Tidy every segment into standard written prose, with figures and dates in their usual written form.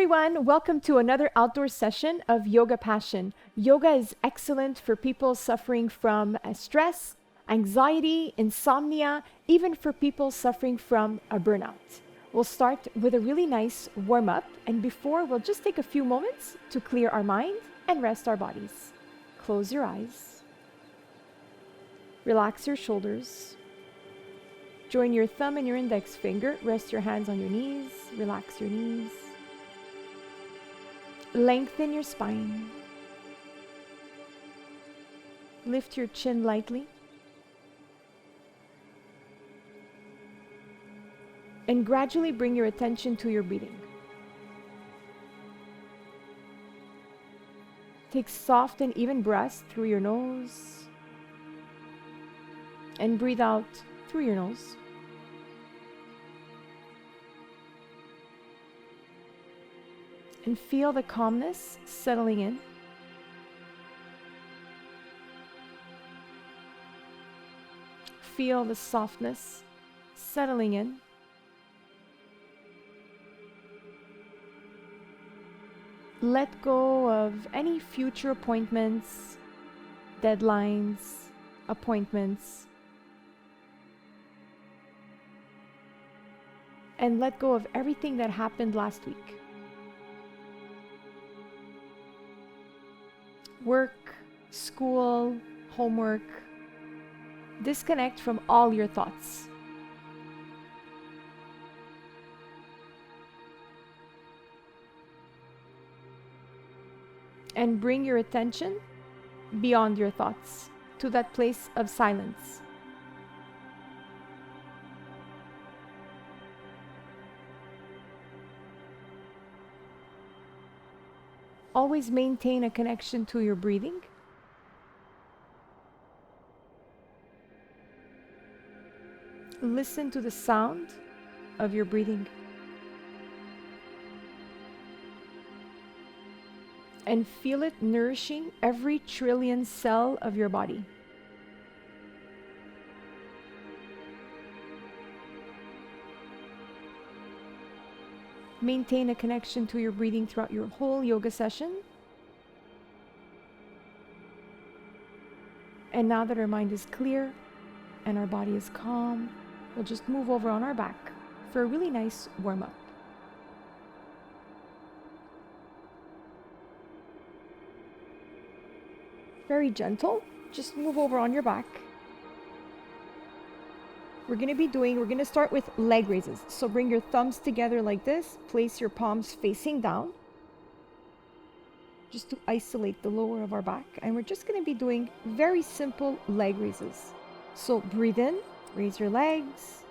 everyone. Welcome to another outdoor session of Yoga Passion. Yoga is excellent for people suffering from stress, anxiety, insomnia, even for people suffering from a burnout. We'll start with a really nice warm up, and before, we'll just take a few moments to clear our mind and rest our bodies. Close your eyes. Relax your shoulders. Join your thumb and your index finger. Rest your hands on your knees. Relax your knees. Lengthen your spine. Lift your chin lightly. And gradually bring your attention to your breathing. Take soft and even breaths through your nose. And breathe out through your nose. And feel the calmness settling in. Feel the softness settling in. Let go of any future appointments, deadlines, appointments. And let go of everything that happened last week. Work, school, homework. Disconnect from all your thoughts. And bring your attention beyond your thoughts to that place of silence. Always maintain a connection to your breathing. Listen to the sound of your breathing. And feel it nourishing every trillion cell of your body. Maintain a connection to your breathing throughout your whole yoga session. And now that our mind is clear and our body is calm, we'll just move over on our back for a really nice warm-up. Very gentle, just move over on your back. We're going to start with leg raises. So bring your thumbs together like this, place your palms facing down, just to isolate the lower of our back. And we're just going to be doing very simple leg raises. So breathe in, raise your legs,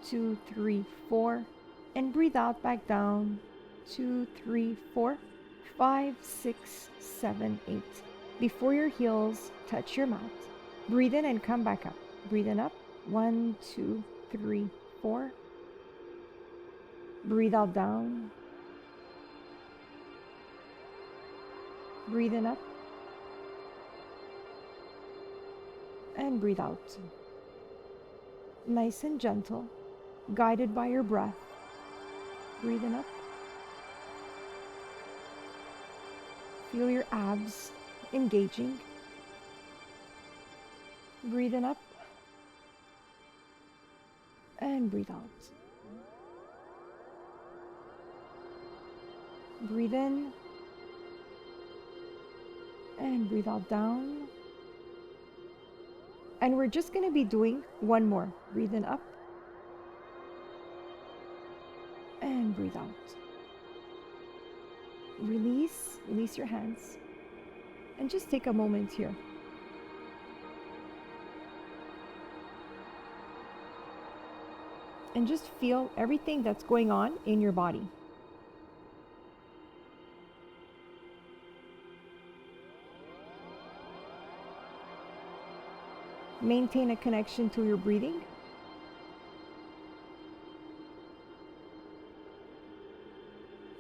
2, 3, 4, and breathe out back down, 2, 3, 4, 5, 6, 7, 8. Before your heels touch your mat, breathe in and come back up. Breathe in up, 1, 2, 3, 4. Breathe out down. Breathe in up. And breathe out. Nice and gentle, guided by your breath. Breathe in up. Feel your abs engaging. Breathe in up. And breathe out. Breathe in. And breathe out down. And we're just going to be doing one more. Breathe in up. And breathe out. Release your hands. And just take a moment here. And just feel everything that's going on in your body. Maintain a connection to your breathing.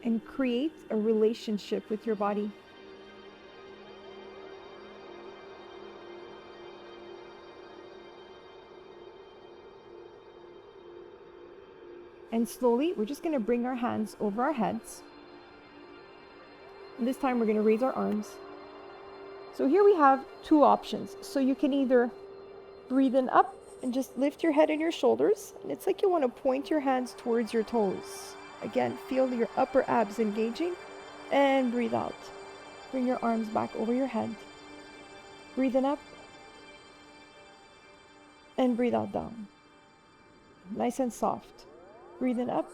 And create a relationship with your body. And slowly, we're just going to bring our hands over our heads. And this time, we're going to raise our arms. So here we have two options. So you can either breathe in up and just lift your head and your shoulders. And it's like you want to point your hands towards your toes. Again, feel your upper abs engaging. And breathe out. Bring your arms back over your head. Breathe in up. And breathe out down. Nice and soft. Breathe in up.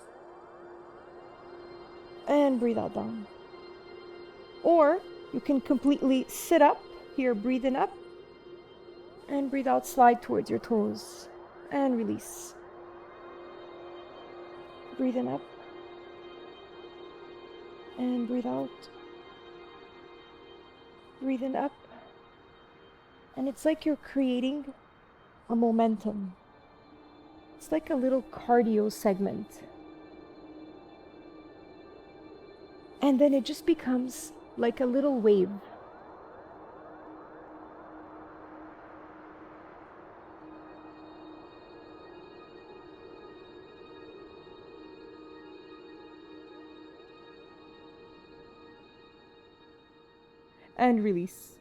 And breathe out down. Or you can completely sit up. Here, breathe in up. And breathe out, slide towards your toes. And release. Breathe in up. And breathe out. Breathe in up. And it's like you're creating a momentum. It's like a little cardio segment. And then it just becomes like a little wave. And release.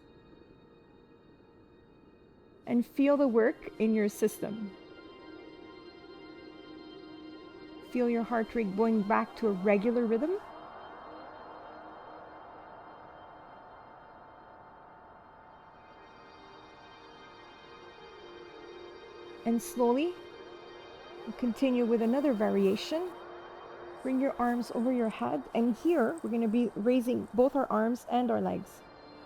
And feel the work in your system. Feel your heart rate going back to a regular rhythm. And slowly, continue with another variation. Bring your arms over your head. And here, we're going to be raising both our arms and our legs.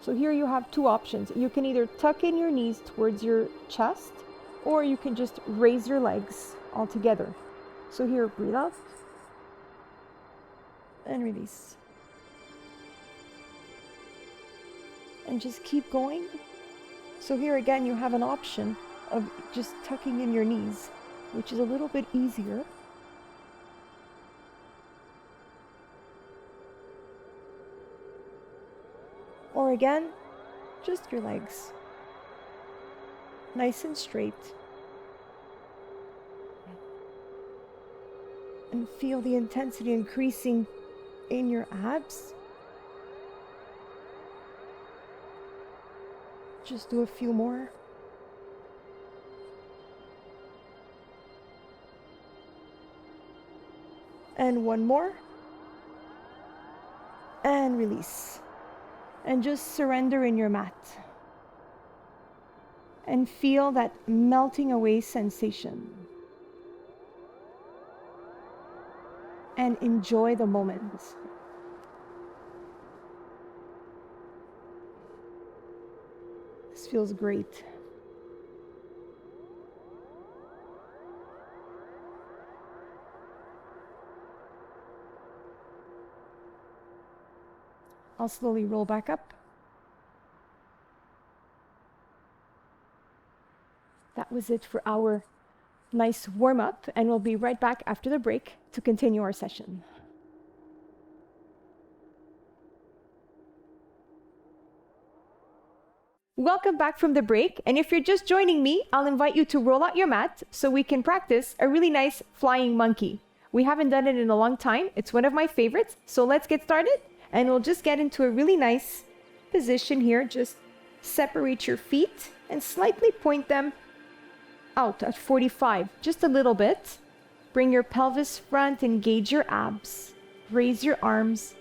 So here you have two options. You can either tuck in your knees towards your chest, or you can just raise your legs all together. So here, breathe out and release. And just keep going. So here again, you have an option of just tucking in your knees, which is a little bit easier. Or again, just your legs. Nice and straight. And feel the intensity increasing in your abs. Just do a few more. And one more. And release. And just surrender in your mat. And feel that melting away sensation. And enjoy the moment. This feels great. I'll slowly roll back up. That was it for our nice warm-up, and we'll be right back after the break to continue our session. Welcome back from the break, and if you're just joining me, I'll invite you to roll out your mat so we can practice a really nice flying monkey. We haven't done it in a long time. It's one of my favorites, so let's get started. And we'll just get into a really nice position here. Just separate your feet and slightly point them out at 45, just a little bit. Bring your pelvis front, engage your abs, raise your arms.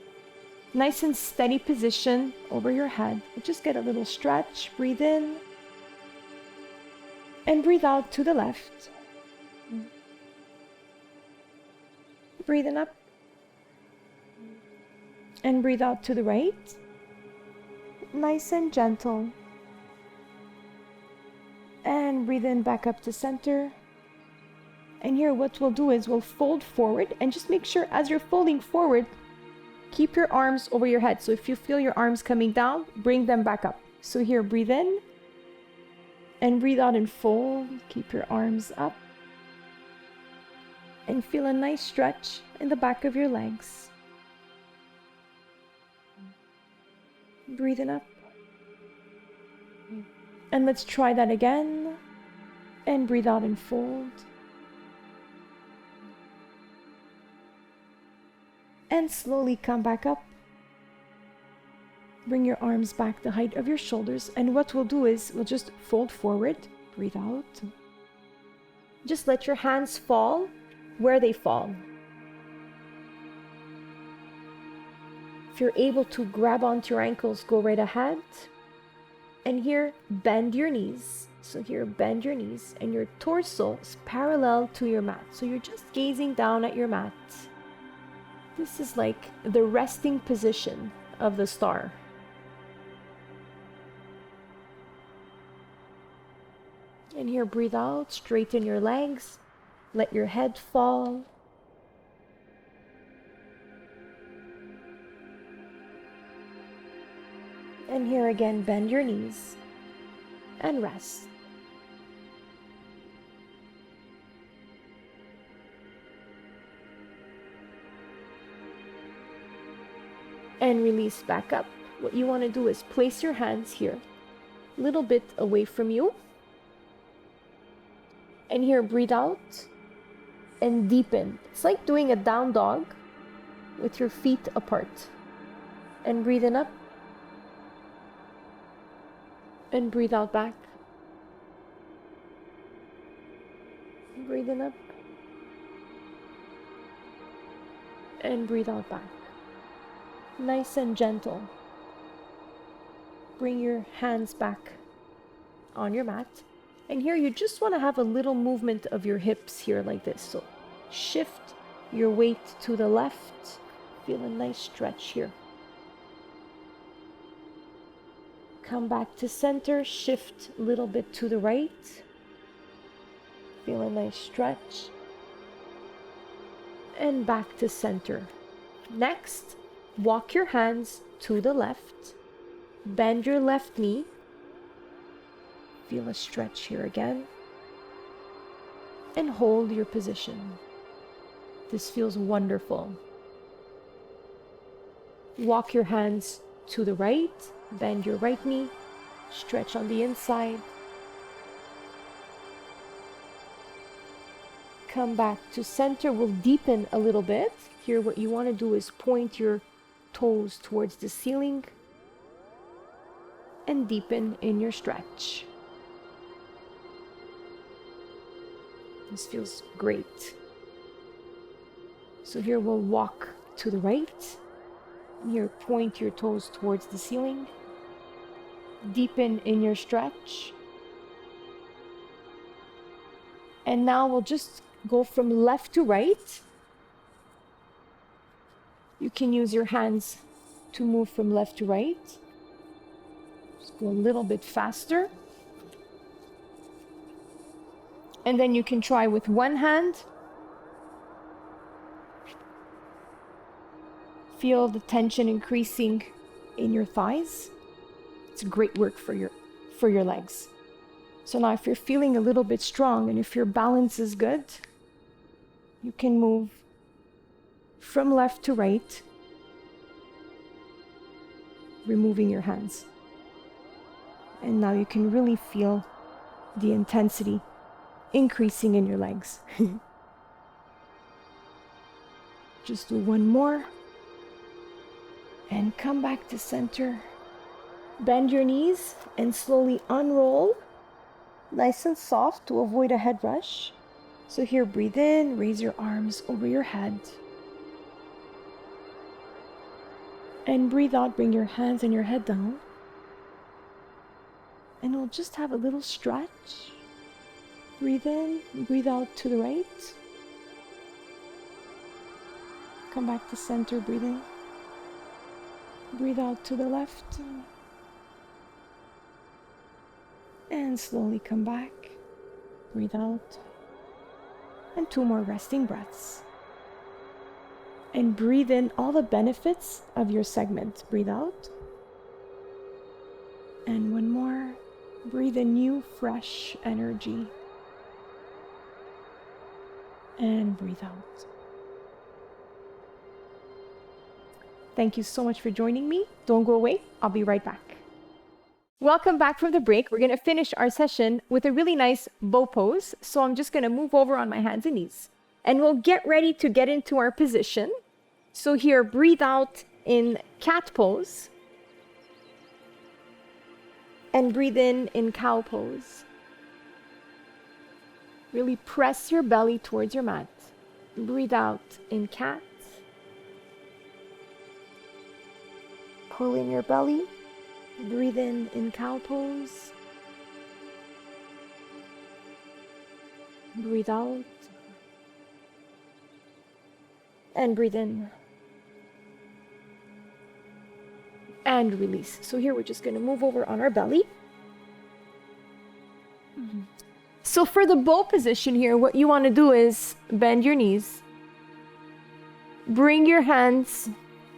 Nice and steady position over your head. Just get a little stretch, breathe in. And breathe out to the left. Breathe in up. And breathe out to the right. Nice and gentle. And breathe in back up to center. And here what we'll do is we'll fold forward, and just make sure as you're folding forward, keep your arms over your head. So if you feel your arms coming down, bring them back up. So here, breathe in. And breathe out and fold. Keep your arms up. And feel a nice stretch in the back of your legs. Breathing up. And let's try that again. And breathe out and fold. And slowly come back up. Bring your arms back the height of your shoulders. And what we'll do is we'll just fold forward. Breathe out. Just let your hands fall where they fall. If you're able to grab onto your ankles, go right ahead. And here, bend your knees. So here, bend your knees. And your torso is parallel to your mat. So you're just gazing down at your mat. This is like the resting position of the star. And here, breathe out, straighten your legs, let your head fall. And here again, bend your knees and rest. And release back up. What you want to do is place your hands here, a little bit away from you. And here, breathe out and deepen. It's like doing a down dog with your feet apart. And breathe in up. And breathe out back. Breathe in up. And breathe out back. Nice and gentle. Bring your hands back on your mat. And here you just want to have a little movement of your hips here like this. So shift your weight to the left. Feel a nice stretch here. Come back to center. Shift a little bit to the right. Feel a nice stretch. And back to center. Next, walk your hands to the left. Bend your left knee. Feel a stretch here again. And hold your position. This feels wonderful. Walk your hands to the right. Bend your right knee. Stretch on the inside. Come back to center. We'll deepen a little bit. Here what you want to do is point your toes towards the ceiling and deepen in your stretch. This feels great. So here we'll walk to the right. Here, point your toes towards the ceiling. Deepen in your stretch. And now we'll just go from left to right. You can use your hands to move from left to right. Just go a little bit faster. And then you can try with one hand. Feel the tension increasing in your thighs. It's great work for your legs. So now if you're feeling a little bit strong and if your balance is good, you can move from left to right, removing your hands. And now you can really feel the intensity increasing in your legs. Just do one more. And come back to center. Bend your knees and slowly unroll. Nice and soft to avoid a head rush. So here, breathe in, raise your arms over your head. And breathe out, bring your hands and your head down. And we'll just have a little stretch. Breathe in, breathe out to the right. Come back to center, breathe in. Breathe out to the left. And slowly come back. Breathe out. And 2 more resting breaths. And breathe in all the benefits of your segment. Breathe out. And 1 more. Breathe in new, fresh energy. And breathe out. Thank you so much for joining me. Don't go away. I'll be right back. Welcome back from the break. We're going to finish our session with a really nice bow pose. So I'm just going to move over on my hands and knees. And we'll get ready to get into our position. So here, breathe out in cat pose. And breathe in cow pose. Really press your belly towards your mat. Breathe out in cat. Pull in your belly. Breathe in cow pose. Breathe out. And breathe in. And release. So here we're just going to move over on our belly. So for the bow position here, what you want to do is bend your knees. Bring your hands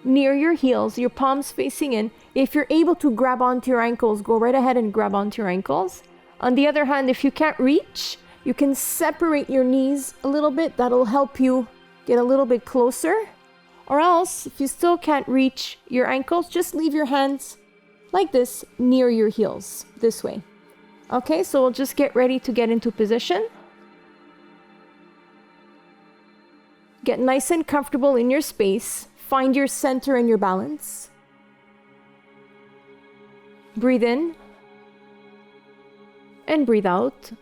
near your heels, your palms facing in. If you're able to grab onto your ankles, go right ahead and grab onto your ankles. On the other hand, if you can't reach, you can separate your knees a little bit. That'll help you get a little bit closer. Or else, if you still can't reach your ankles, just leave your hands like this near your heels, this way. Okay, so we'll just get ready to get into position. Get nice and comfortable in your space. Find your center and your balance. Breathe in. And breathe out.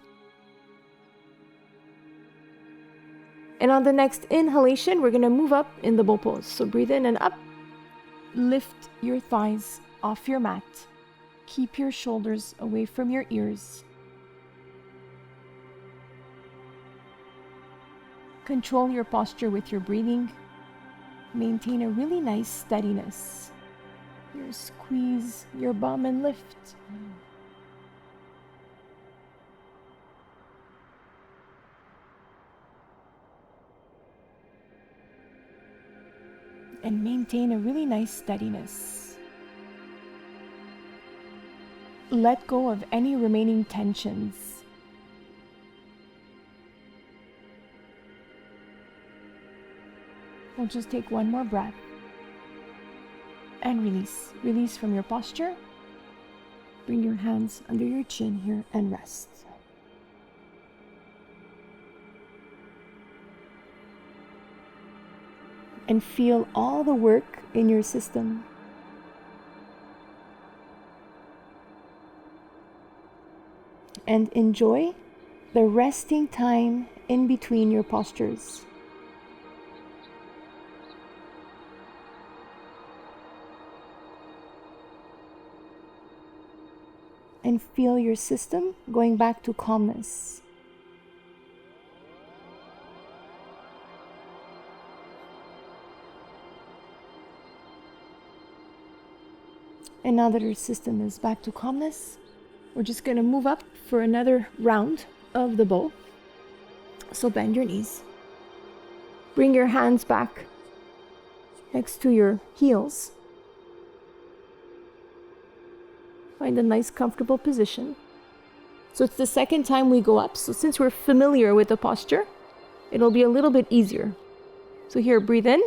And on the next inhalation, we're going to move up in the bow pose. So breathe in and up. Lift your thighs off your mat. Keep your shoulders away from your ears. Control your posture with your breathing. Maintain a really nice steadiness. Here, squeeze your bum and lift. And maintain a really nice steadiness. Let go of any remaining tensions. We'll just take one more breath. And release. Release from your posture. Bring your hands under your chin here and rest. And feel all the work in your system. And enjoy the resting time in between your postures. And feel your system going back to calmness. And now that our system is back to calmness, we're just going to move up for another round of the bow. So bend your knees. Bring your hands back next to your heels. Find a nice comfortable position. So it's the second time we go up. So since we're familiar with the posture, it'll be a little bit easier. So here, breathe in.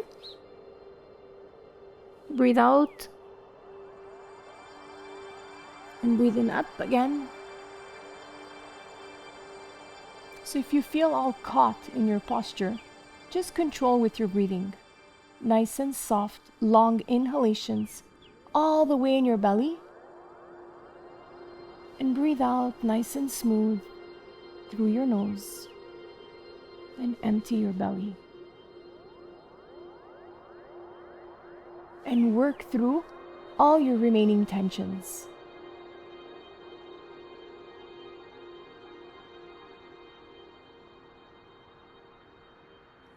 Breathe out. And breathe in up again. So if you feel all caught in your posture, just control with your breathing. Nice and soft, long inhalations all the way in your belly. And breathe out nice and smooth through your nose. And empty your belly. And work through all your remaining tensions.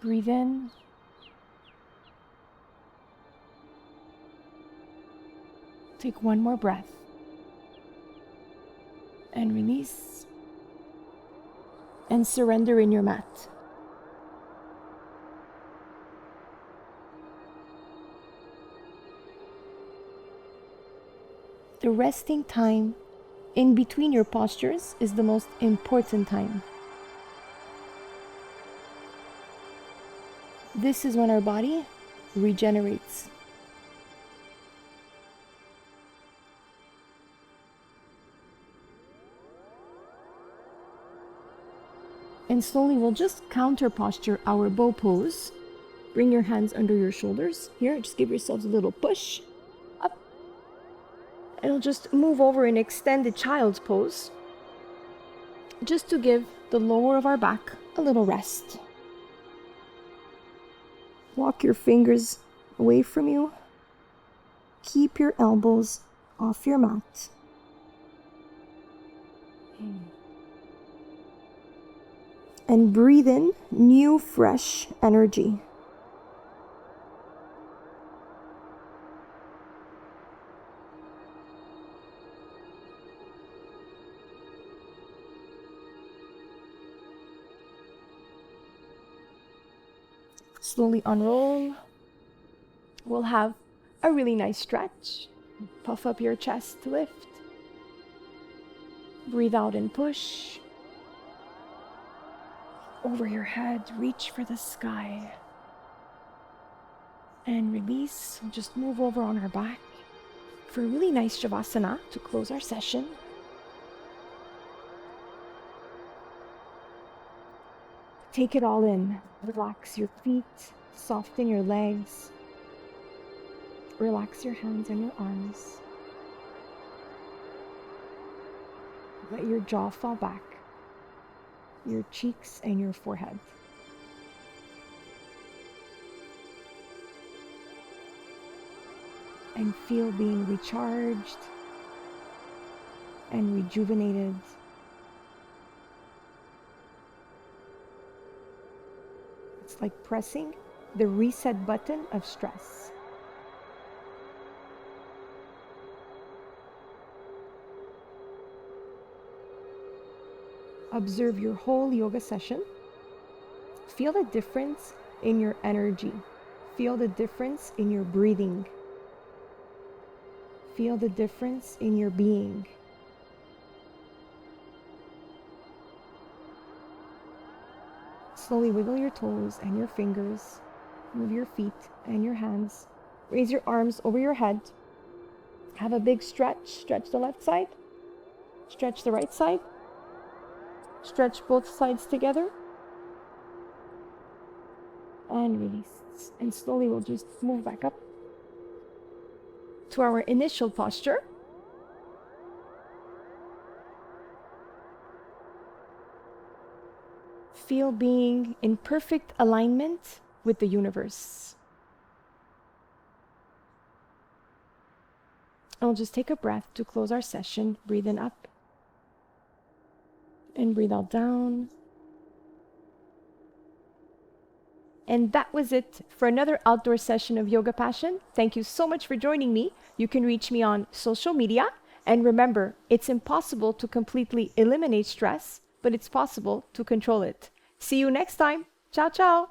Breathe in. Take one more breath. And release. And surrender in your mat. The resting time in between your postures is the most important time. This is when our body regenerates. And slowly we'll just counter posture our bow pose. Bring your hands under your shoulders. Here, just give yourselves a little push up. And we'll just move over and extend the child's pose, just to give the lower of our back a little rest. Walk your fingers away from you. Keep your elbows off your mat. And breathe in new, fresh energy. Slowly unroll. We'll have a really nice stretch. Puff up your chest to lift. Breathe out and push. Over your head, reach for the sky. And release. We'll just move over on our back for a really nice Shavasana to close our session. Take it all in. Relax your feet, soften your legs. Relax your hands and your arms. Let your jaw fall back, your cheeks and your forehead. And feel being recharged and rejuvenated. It's like pressing the reset button of stress. Observe your whole yoga session. Feel the difference in your energy. Feel the difference in your breathing. Feel the difference in your being. Slowly wiggle your toes and your fingers. Move your feet and your hands. Raise your arms over your head. Have a big stretch. Stretch the left side. Stretch the right side. Stretch both sides together. And release. And slowly we'll just move back up to our initial posture. Feel being in perfect alignment with the universe. And we'll just take a breath to close our session. Breathe in up. And breathe out down. And that was it for another outdoor session of Yoga Passion. Thank you so much for joining me. You can reach me on social media. And remember, it's impossible to completely eliminate stress, but it's possible to control it. See you next time. Ciao, ciao.